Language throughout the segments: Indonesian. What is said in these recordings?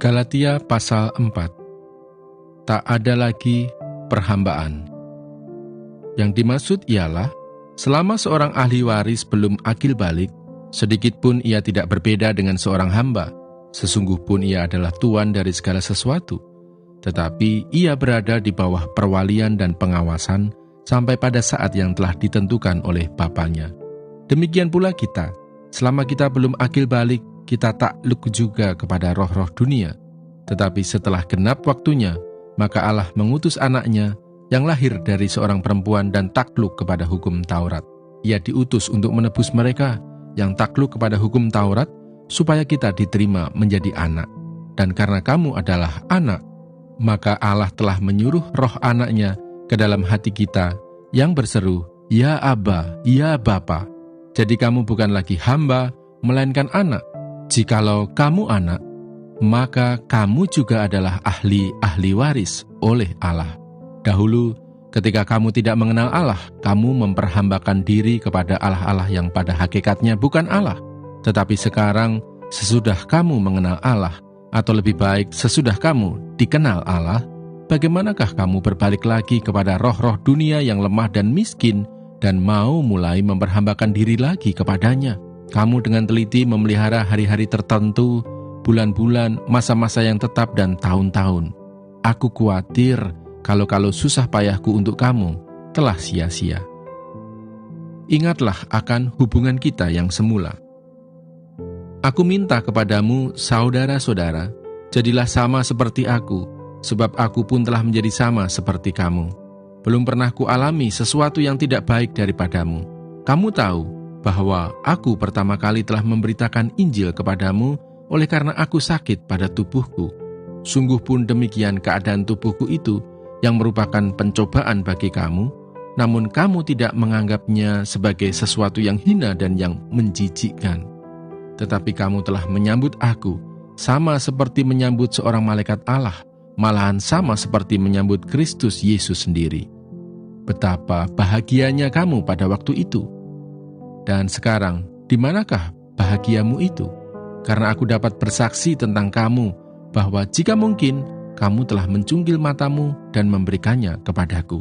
Galatia pasal 4. Tak ada lagi perhambaan. Yang dimaksud ialah, selama seorang ahli waris belum akil balik, sedikit pun ia tidak berbeda dengan seorang hamba. Sesungguh pun ia adalah tuan dari segala sesuatu. Tetapi ia berada di bawah perwalian dan pengawasan sampai pada saat yang telah ditentukan oleh Bapanya. Demikian pula kita, selama kita belum akil balik, kita takluk juga kepada roh-roh dunia. Tetapi setelah genap waktunya, maka Allah mengutus anaknya yang lahir dari seorang perempuan dan takluk kepada hukum Taurat. Ia diutus untuk menebus mereka yang takluk kepada hukum Taurat, supaya kita diterima menjadi anak. Dan karena kamu adalah anak, maka Allah telah menyuruh roh anaknya ke dalam hati kita yang berseru, "Ya Aba, ya Bapa." Jadi kamu bukan lagi hamba, melainkan anak. Jikalau kamu anak, maka kamu juga adalah ahli waris oleh Allah. Dahulu, ketika kamu tidak mengenal Allah, kamu memperhambakan diri kepada Allah-Allah yang pada hakikatnya bukan Allah. Tetapi sekarang, sesudah kamu mengenal Allah, atau lebih baik, sesudah kamu dikenal Allah, bagaimanakah kamu berbalik lagi kepada roh-roh dunia yang lemah dan miskin, dan mau mulai memperhambakan diri lagi kepadanya? Kamu dengan teliti memelihara hari-hari tertentu, bulan-bulan, masa-masa yang tetap, dan tahun-tahun. Aku khawatir kalau susah payahku untuk kamu telah sia-sia. Ingatlah akan hubungan kita yang semula. Aku minta kepadamu, saudara-saudara, jadilah sama seperti aku, sebab aku pun telah menjadi sama seperti kamu. Belum pernah kualami sesuatu yang tidak baik daripadamu. Kamu tahu bahwa aku pertama kali telah memberitakan Injil kepadamu oleh karena aku sakit pada tubuhku. Sungguh pun demikian keadaan tubuhku itu yang merupakan pencobaan bagi kamu, namun kamu tidak menganggapnya sebagai sesuatu yang hina dan yang menjijikkan. Tetapi kamu telah menyambut aku, sama seperti menyambut seorang malaikat Allah, malahan sama seperti menyambut Kristus Yesus sendiri. Betapa bahagianya kamu pada waktu itu. Dan sekarang, di manakah bahagiamu itu? Karena aku dapat bersaksi tentang kamu, bahwa jika mungkin, kamu telah mencunggil matamu dan memberikannya kepadaku.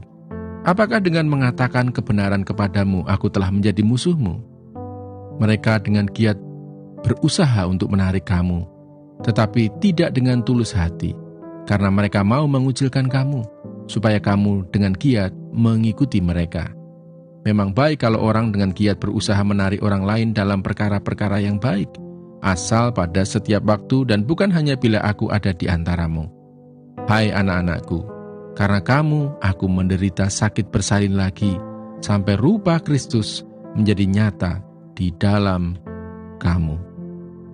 Apakah dengan mengatakan kebenaran kepadamu, aku telah menjadi musuhmu? Mereka dengan giat berusaha untuk menarik kamu, tetapi tidak dengan tulus hati, karena mereka mau mengucilkan kamu, supaya kamu dengan giat mengikuti mereka. Memang baik kalau orang dengan giat berusaha menarik orang lain dalam perkara-perkara yang baik, asal pada setiap waktu dan bukan hanya bila aku ada di antaramu. Hai anak-anakku, karena kamu aku menderita sakit bersalin lagi, sampai rupa Kristus menjadi nyata di dalam kamu.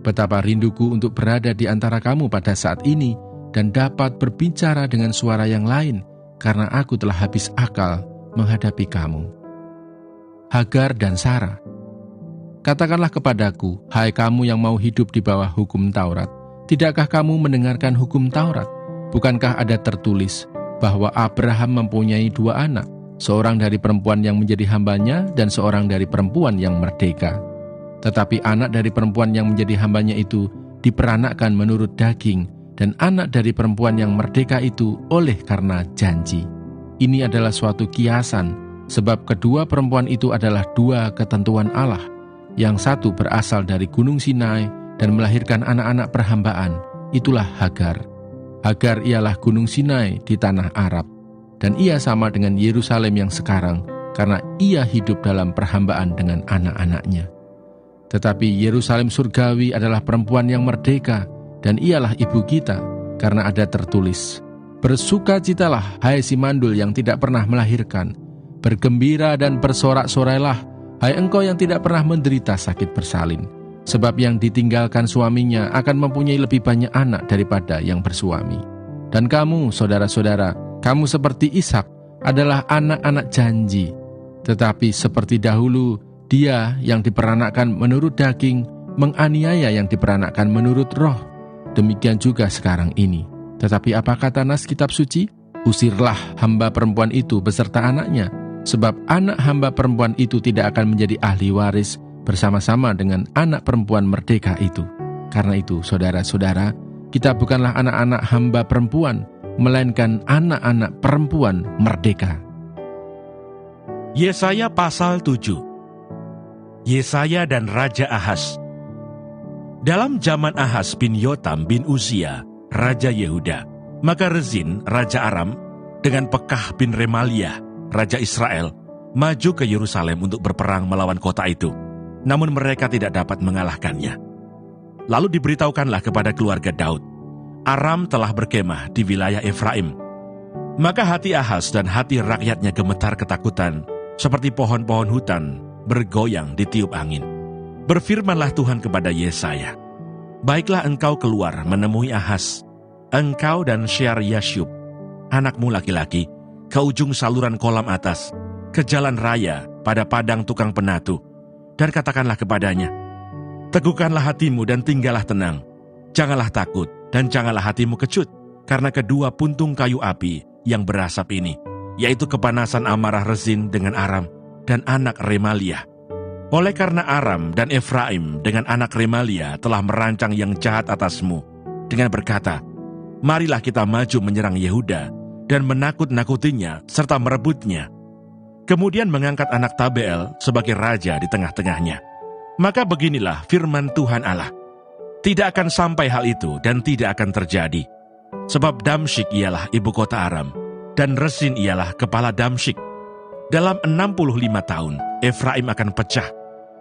Betapa rinduku untuk berada di antara kamu pada saat ini dan dapat berbicara dengan suara yang lain, karena aku telah habis akal menghadapi kamu. Hagar dan Sarah. Katakanlah kepadaku, hai kamu yang mau hidup di bawah hukum Taurat, tidakkah kamu mendengarkan hukum Taurat? Bukankah ada tertulis bahwa Abraham mempunyai 2 anak, seorang dari perempuan yang menjadi hambanya dan seorang dari perempuan yang merdeka. Tetapi anak dari perempuan yang menjadi hambanya itu diperanakkan menurut daging, dan anak dari perempuan yang merdeka itu oleh karena janji. Ini adalah suatu kiasan, sebab kedua perempuan itu adalah 2 ketentuan Allah. Yang satu berasal dari Gunung Sinai dan melahirkan anak-anak perhambaan, itulah Hagar. Hagar ialah Gunung Sinai di tanah Arab, dan ia sama dengan Yerusalem yang sekarang, karena ia hidup dalam perhambaan dengan anak-anaknya. Tetapi Yerusalem surgawi adalah perempuan yang merdeka, dan ialah ibu kita, karena ada tertulis, "Bersukacitalah, hai si mandul yang tidak pernah melahirkan. Bergembira dan bersorak-sorailah, hai engkau yang tidak pernah menderita sakit bersalin. Sebab yang ditinggalkan suaminya akan mempunyai lebih banyak anak daripada yang bersuami. Dan kamu, saudara-saudara, kamu seperti Ishak, adalah anak-anak janji. Tetapi seperti dahulu, dia yang diperanakkan menurut daging, menganiaya yang diperanakkan menurut roh. Demikian juga sekarang ini. Tetapi apa kata nas kitab suci? Usirlah hamba perempuan itu beserta anaknya, sebab anak hamba perempuan itu tidak akan menjadi ahli waris bersama-sama dengan anak perempuan merdeka itu. Karena itu, saudara-saudara, Kita bukanlah anak-anak hamba perempuan, melainkan anak-anak perempuan merdeka. Yesaya pasal 7. Yesaya dan Raja Ahaz. Dalam zaman Ahaz bin Yotam bin Uzia, Raja Yehuda, maka Rezin, Raja Aram, dengan Pekah bin Remaliah, Raja Israel, maju ke Yerusalem untuk berperang melawan kota itu. Namun mereka tidak dapat mengalahkannya. Lalu diberitahukanlah kepada keluarga Daud, Aram telah berkemah di wilayah Efraim. Maka hati Ahaz dan hati rakyatnya gemetar ketakutan, seperti pohon-pohon hutan bergoyang ditiup angin. Berfirmanlah Tuhan kepada Yesaya, baiklah engkau keluar menemui Ahaz, engkau dan Syar-Yashub, anakmu laki-laki, ke ujung saluran kolam atas, ke jalan raya pada padang tukang penatu, dan katakanlah kepadanya, teguhkanlah hatimu dan tinggallah tenang. Janganlah takut dan janganlah hatimu kecut, karena kedua puntung kayu api yang berasap ini, yaitu kepanasan amarah Rezin dengan Aram dan anak Remaliah. Oleh karena Aram dan Efraim dengan anak Remaliah telah merancang yang jahat atasmu, dengan berkata, marilah kita maju menyerang Yehuda dan menakut-nakutinya serta merebutnya. Kemudian mengangkat anak Tabeel sebagai raja di tengah-tengahnya. Maka beginilah firman Tuhan Allah, tidak akan sampai hal itu dan tidak akan terjadi. Sebab Damsyik ialah ibu kota Aram, dan Rezin ialah kepala Damsyik. Dalam 65 tahun, Efraim akan pecah,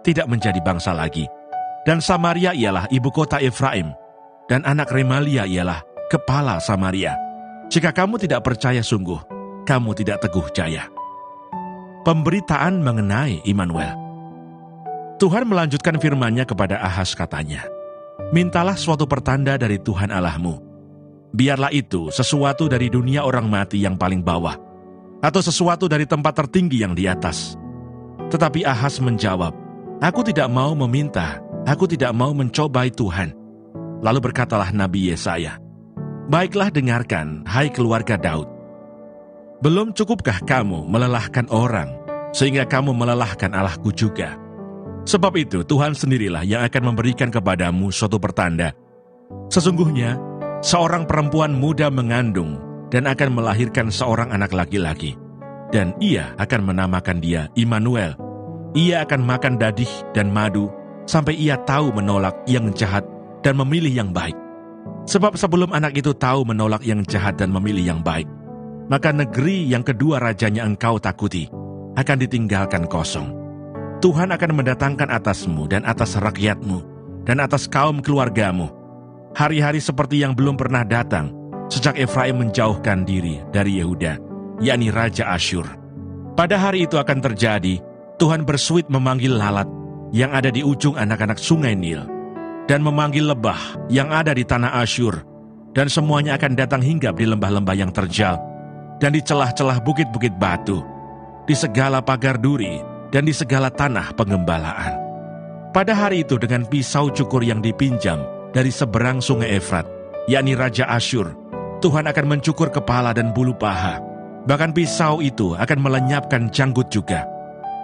tidak menjadi bangsa lagi. Dan Samaria ialah ibu kota Efraim, dan anak Remaliah ialah kepala Samaria. Jika kamu tidak percaya sungguh, kamu tidak teguh jaya. Pemberitaan mengenai Immanuel. Tuhan melanjutkan firman-Nya kepada Ahaz, katanya, mintalah suatu pertanda dari Tuhan Allahmu. Biarlah itu sesuatu dari dunia orang mati yang paling bawah, atau sesuatu dari tempat tertinggi yang di atas. Tetapi Ahaz menjawab, aku tidak mau meminta, aku tidak mau mencobai Tuhan. Lalu berkatalah Nabi Yesaya, baiklah dengarkan, hai keluarga Daud. Belum cukupkah kamu melelahkan orang, sehingga kamu melelahkan Allahku juga? Sebab itu Tuhan sendirilah yang akan memberikan kepadamu suatu pertanda. Sesungguhnya, seorang perempuan muda mengandung dan akan melahirkan seorang anak laki-laki. Dan ia akan menamakan dia Immanuel. Ia akan makan dadih dan madu, sampai ia tahu menolak yang jahat dan memilih yang baik. Sebab sebelum anak itu tahu menolak yang jahat dan memilih yang baik, maka negeri yang kedua rajanya engkau takuti akan ditinggalkan kosong. Tuhan akan mendatangkan atasmu dan atas rakyatmu dan atas kaum keluargamu hari-hari seperti yang belum pernah datang sejak Efraim menjauhkan diri dari Yehuda, yakni Raja Asyur. Pada hari itu akan terjadi, Tuhan bersuit memanggil lalat yang ada di ujung anak-anak sungai Nil, dan memanggil lebah yang ada di tanah Asyur, dan semuanya akan datang hinggap di lembah-lembah yang terjal, dan di celah-celah bukit-bukit batu, di segala pagar duri, dan di segala tanah pengembalaan. Pada hari itu dengan pisau cukur yang dipinjam dari seberang sungai Efrat, yakni Raja Asyur, Tuhan akan mencukur kepala dan bulu paha. Bahkan pisau itu akan melenyapkan janggut juga.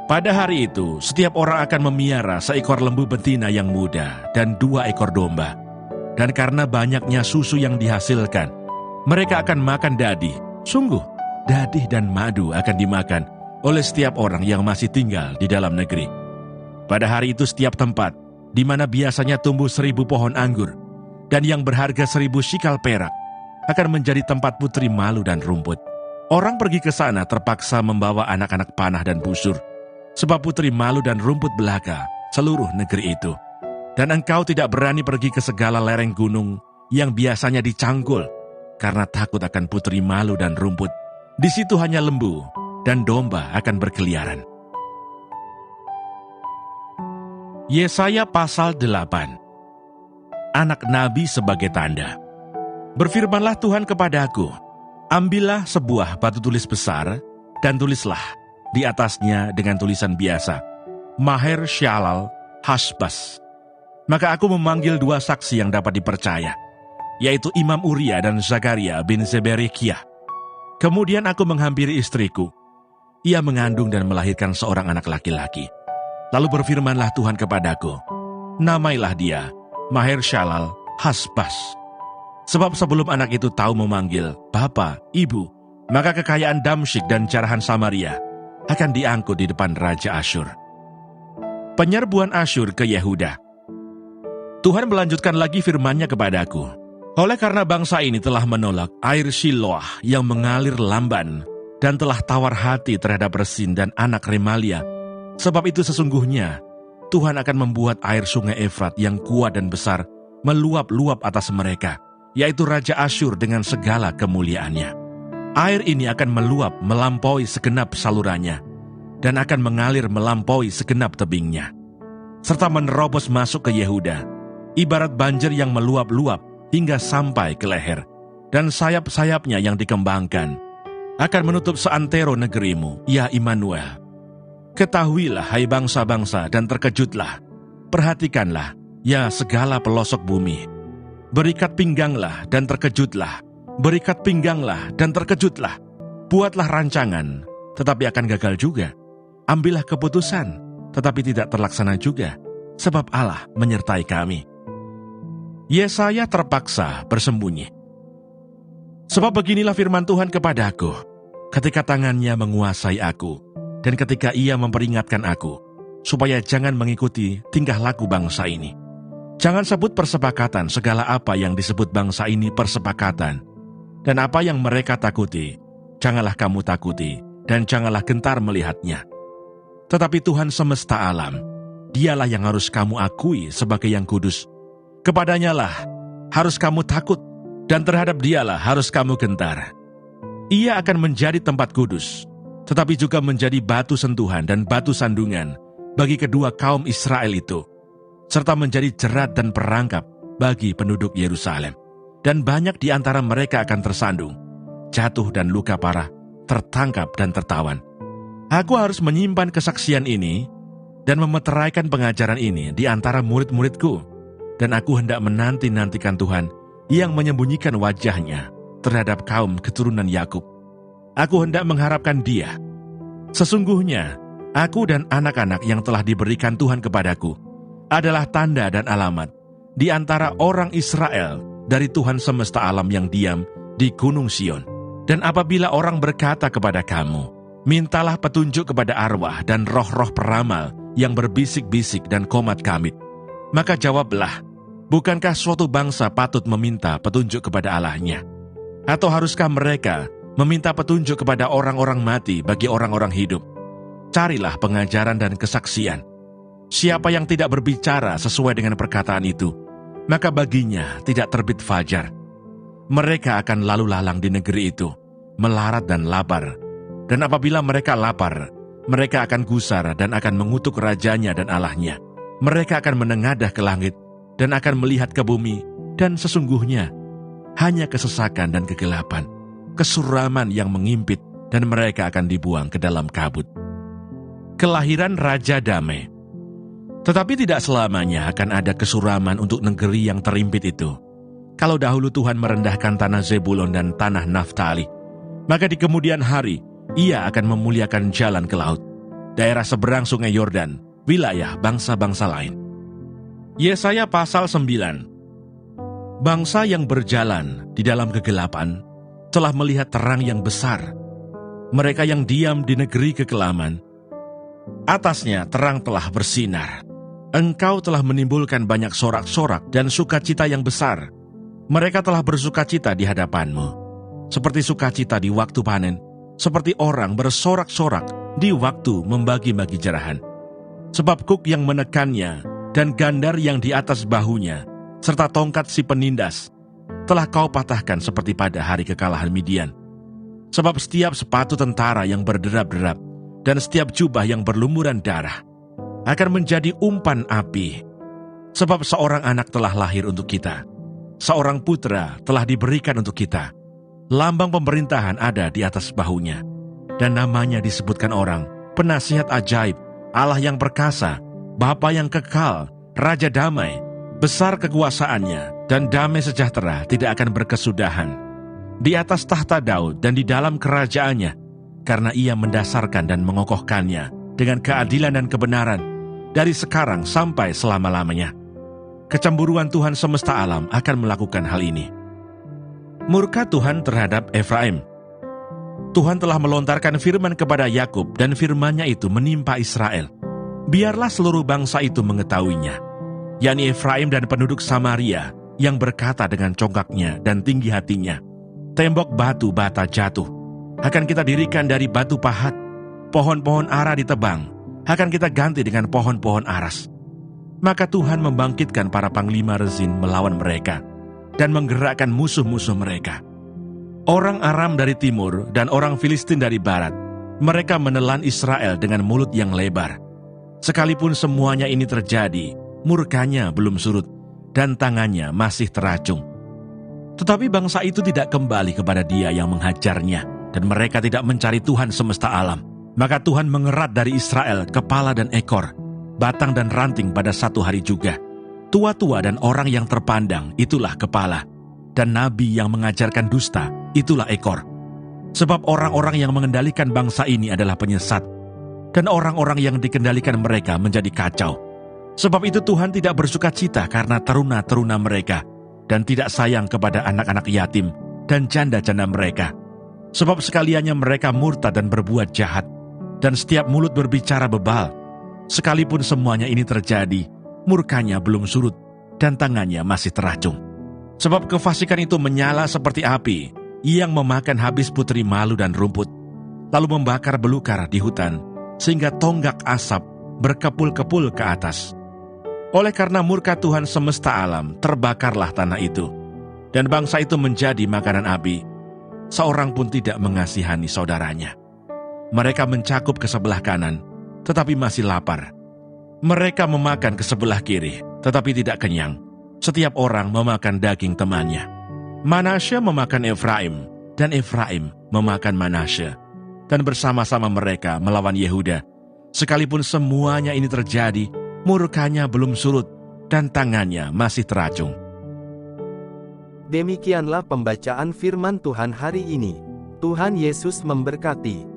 Pada hari itu, setiap orang akan memiara seekor lembu betina yang muda dan 2 ekor domba. Dan karena banyaknya susu yang dihasilkan, mereka akan makan dadih. Sungguh, dadih dan madu akan dimakan oleh setiap orang yang masih tinggal di dalam negeri. Pada hari itu setiap tempat, di mana biasanya tumbuh 1000 pohon anggur, dan yang berharga 1000 shikal perak, akan menjadi tempat putri malu dan rumput. Orang pergi ke sana terpaksa membawa anak-anak panah dan busur, sebab putri malu dan rumput belaka seluruh negeri itu. Dan engkau tidak berani pergi ke segala lereng gunung yang biasanya dicangkul, karena takut akan putri malu dan rumput. Di situ hanya lembu dan domba akan berkeliaran. Yesaya pasal 8. Anak Nabi sebagai tanda. Berfirmanlah Tuhan kepadaku, ambillah sebuah batu tulis besar, dan tulislah di atasnya dengan tulisan biasa, Maher Shalal Hasbas. Maka aku memanggil 2 saksi yang dapat dipercaya, yaitu Imam Uria dan Zakaria bin Zeberekiah. Kemudian aku menghampiri istriku. Ia mengandung dan melahirkan seorang anak laki-laki. Lalu berfirmanlah Tuhan kepadaku, namailah dia Maher Shalal Hasbas. Sebab sebelum anak itu tahu memanggil Bapa, Ibu, maka kekayaan Damsyik dan jarahan Samaria akan diangkut di depan Raja Asyur. Penyerbuan Asyur ke Yehuda. Tuhan melanjutkan lagi firman-Nya kepadaku. Oleh karena bangsa ini telah menolak air Shiloah yang mengalir lamban dan telah tawar hati terhadap Resin dan anak Remalia, sebab itu sesungguhnya Tuhan akan membuat air sungai Efrat yang kuat dan besar meluap-luap atas mereka, yaitu Raja Asyur dengan segala kemuliaannya. Air ini akan meluap melampaui segenap salurannya, dan akan mengalir melampaui segenap tebingnya, serta menerobos masuk ke Yehuda, ibarat banjir yang meluap-luap hingga sampai ke leher, dan sayap-sayapnya yang dikembangkan akan menutup seantero negerimu, ya Immanuel. Ketahuilah, hai bangsa-bangsa, dan terkejutlah. Perhatikanlah, ya segala pelosok bumi. Berikat pingganglah dan terkejutlah. Berikat pingganglah dan terkejutlah. Buatlah rancangan, tetapi akan gagal juga. Ambillah keputusan, tetapi tidak terlaksana juga, sebab Allah menyertai kami. Yesaya terpaksa bersembunyi. Sebab beginilah firman Tuhan kepadaku, ketika tangannya menguasai aku, dan ketika ia memperingatkan aku, supaya jangan mengikuti tingkah laku bangsa ini. Jangan sebut persepakatan segala apa yang disebut bangsa ini persepakatan, dan apa yang mereka takuti, janganlah kamu takuti, dan janganlah gentar melihatnya. Tetapi Tuhan semesta alam, Dialah yang harus kamu akui sebagai yang kudus. Kepadanya lah harus kamu takut, dan terhadap Dialah harus kamu gentar. Ia akan menjadi tempat kudus, tetapi juga menjadi batu sentuhan dan batu sandungan bagi kedua kaum Israel itu, serta menjadi jerat dan perangkap bagi penduduk Yerusalem. Dan banyak di antara mereka akan tersandung, jatuh dan luka parah, tertangkap dan tertawan. Aku harus menyimpan kesaksian ini dan memeteraikan pengajaran ini di antara murid-muridku, dan aku hendak menanti-nantikan Tuhan yang menyembunyikan wajahnya terhadap kaum keturunan Yakub. Aku hendak mengharapkan Dia. Sesungguhnya, aku dan anak-anak yang telah diberikan Tuhan kepadaku adalah tanda dan alamat di antara orang Israel dari Tuhan semesta alam yang diam di Gunung Sion. Dan apabila orang berkata kepada kamu, mintalah petunjuk kepada arwah dan roh-roh peramal yang berbisik-bisik dan komat kamit, maka jawablah, bukankah suatu bangsa patut meminta petunjuk kepada Allahnya? Atau haruskah mereka meminta petunjuk kepada orang-orang mati bagi orang-orang hidup? Carilah pengajaran dan kesaksian. Siapa yang tidak berbicara sesuai dengan perkataan itu, maka baginya tidak terbit fajar. Mereka akan lalu lalang di negeri itu, melarat dan lapar. Dan apabila mereka lapar, mereka akan gusar dan akan mengutuk rajanya dan Allahnya. Mereka akan menengadah ke langit dan akan melihat ke bumi, dan sesungguhnya hanya kesesakan dan kegelapan, kesuraman yang mengimpit, dan mereka akan dibuang ke dalam kabut. Kelahiran Raja Damai. Tetapi tidak selamanya akan ada kesuraman untuk negeri yang terimpit itu. Kalau dahulu Tuhan merendahkan tanah Zebulon dan tanah Naftali, maka di kemudian hari Ia akan memuliakan jalan ke laut, daerah seberang sungai Yordan, wilayah bangsa-bangsa lain. Yesaya pasal 9. Bangsa yang berjalan di dalam kegelapan telah melihat terang yang besar. Mereka yang diam di negeri kekelaman, atasnya terang telah bersinar. Engkau telah menimbulkan banyak sorak-sorak dan sukacita yang besar. Mereka telah bersukacita di hadapanmu, seperti sukacita di waktu panen, seperti orang bersorak-sorak di waktu membagi-bagi jerahan. Sebab kuk yang menekannya dan gandar yang di atas bahunya, serta tongkat si penindas, telah kau patahkan seperti pada hari kekalahan Midian. Sebab setiap sepatu tentara yang berderap-derap dan setiap jubah yang berlumuran darah akan menjadi umpan api. Sebab seorang anak telah lahir untuk kita, seorang putra telah diberikan untuk kita. Lambang pemerintahan ada di atas bahunya, dan namanya disebutkan orang, Penasihat Ajaib, Allah yang perkasa, Bapa yang kekal, Raja Damai. Besar kekuasaannya, dan damai sejahtera tidak akan berkesudahan di atas tahta Daud dan di dalam kerajaannya, karena Ia mendasarkan dan mengokohkannya dengan keadilan dan kebenaran dari sekarang sampai selama-lamanya. Kecemburuan Tuhan semesta alam akan melakukan hal ini. Murka Tuhan terhadap Efraim. Tuhan telah melontarkan firman kepada Yakub dan firman-Nya itu menimpa Israel. Biarlah seluruh bangsa itu mengetahuinya, yakni Efraim dan penduduk Samaria yang berkata dengan congkaknya dan tinggi hatinya, tembok batu bata jatuh, akan kita dirikan dari batu pahat, pohon-pohon ara ditebang, akan kita ganti dengan pohon-pohon aras. Maka Tuhan membangkitkan para panglima Rezin melawan mereka dan menggerakkan musuh-musuh mereka. Orang Aram dari timur dan orang Filistin dari barat, mereka menelan Israel dengan mulut yang lebar. Sekalipun semuanya ini terjadi, murkanya belum surut dan tangannya masih teracung. Tetapi bangsa itu tidak kembali kepada Dia yang menghajarnya, dan mereka tidak mencari Tuhan semesta alam. Maka Tuhan mengerat dari Israel kepala dan ekor, batang dan ranting pada satu hari juga. Tua-tua dan orang yang terpandang, itulah kepala. Dan nabi yang mengajarkan dusta, itulah ekor. Sebab orang-orang yang mengendalikan bangsa ini adalah penyesat, dan orang-orang yang dikendalikan mereka menjadi kacau. Sebab itu Tuhan tidak bersuka cita karena teruna-teruna mereka, dan tidak sayang kepada anak-anak yatim dan janda-janda mereka. Sebab sekaliannya mereka murtad dan berbuat jahat, dan setiap mulut berbicara bebal. Sekalipun semuanya ini terjadi, murkanya belum surut, dan tangannya masih teracung. Sebab kefasikan itu menyala seperti api, yang memakan habis putri malu dan rumput, lalu membakar belukar di hutan, sehingga tonggak asap berkepul-kepul ke atas. Oleh karena murka Tuhan semesta alam, terbakarlah tanah itu, dan bangsa itu menjadi makanan api. Seorang pun tidak mengasihani saudaranya. Mereka mencakup ke sebelah kanan, tetapi masih lapar. Mereka memakan ke sebelah kiri, tetapi tidak kenyang. Setiap orang memakan daging temannya. Manasye memakan Efraim, dan Efraim memakan Manasye. Dan bersama-sama mereka melawan Yehuda. Sekalipun semuanya ini terjadi, murkanya belum surut, dan tangannya masih teracung. Demikianlah pembacaan firman Tuhan hari ini. Tuhan Yesus memberkati.